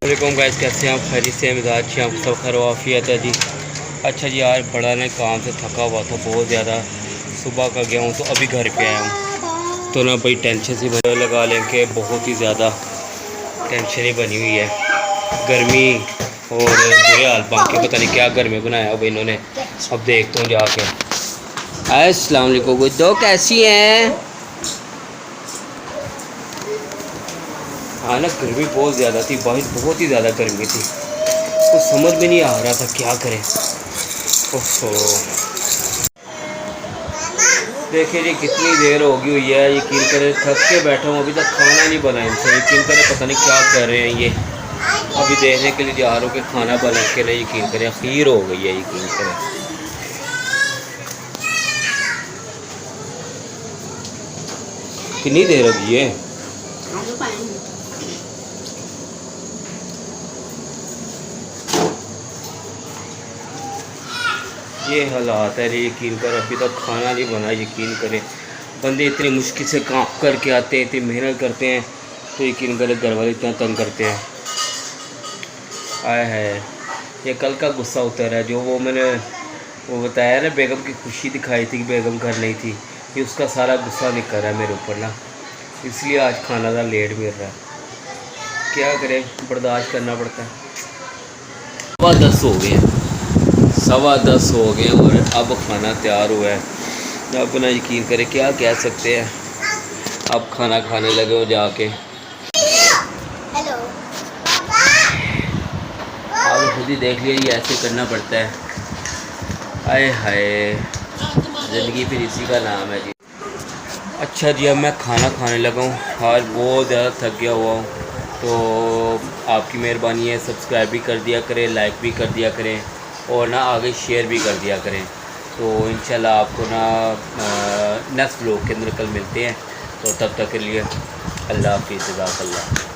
वालेकुम गाइस, कैसे हैं आप? खैरियत से मिजाज से आप सब खैर वाफियत है जी। अच्छा जी, यार बड़ा ना काम से थका हुआ था बहुत ज़्यादा। सुबह का गया हूँ तो अभी घर पे आया हूँ, तो ना भाई टेंशन सी बने लगा लें कि बहुत ही ज़्यादा टेंशन ही बनी हुई है। गर्मी और बुरे हाल बाकी पता नहीं क्या घर में बनाया हो इन्होंने। अब देखता हूँ जाके। अस्सलाम वालेकुम गुड्डो, कैसी हैं? हाँ ना, गर्मी बहुत ज़्यादा थी, बाहर बहुत ही ज़्यादा गर्मी थी, कुछ समझ में नहीं आ रहा था क्या करें। ओहो, देखिए जी कितनी देर हो गई हुई है, यकीन करें थक के बैठा हूँ, अभी तक खाना नहीं बना इनसे। यकीन करें पता नहीं क्या कर रहे हैं ये। अभी देखने के लिए जा रहा हूँ कि खाना बना के नहीं, यकीन करें खीर हो गई है, यकीन करें। कितनी देर अभी है? ये हालात है, यकीन कर अभी तक खाना नहीं बना। यकीन करें बंदे इतनी मुश्किल से काम करके आते हैं, इतनी मेहनत करते हैं, तो यकीन करें घर वाले इतना तंग करते हैं। आया है ये कल का गुस्सा उतर है, जो वो मैंने वो बताया ना, बेगम की खुशी दिखाई थी कि बेगम घर नहीं थी, ये उसका सारा गुस्सा निकल रहा है मेरे ऊपर ना, इसलिए आज खाना ज़रा लेट मिल रहा है। क्या करें, बर्दाश्त करना पड़ता है। 10:15 हो गए, 10:15 हो गए और अब खाना तैयार हुआ है। अब ना यकीन करें क्या कह सकते हैं, अब खाना खाने लगे हो जाके। आप खुद ही देख लीजिए, ऐसे करना पड़ता है। आए हाय, ज़िंदगी फिर इसी का नाम है जी। अच्छा जी, अब मैं खाना खाने लगा हूँ, आज बहुत ज़्यादा थक गया हुआ हूँ, तो आपकी मेहरबानी है, सब्सक्राइब भी कर दिया करें, लाइक भी कर दिया करें और ना आगे शेयर भी कर दिया करें। तो इंशाल्लाह आपको ना नेक्स्ट व्लॉग के अंदर कल मिलते हैं, तो तब तक के लिए अल्लाह हाफ़िज़, जज़ाकल्लाह।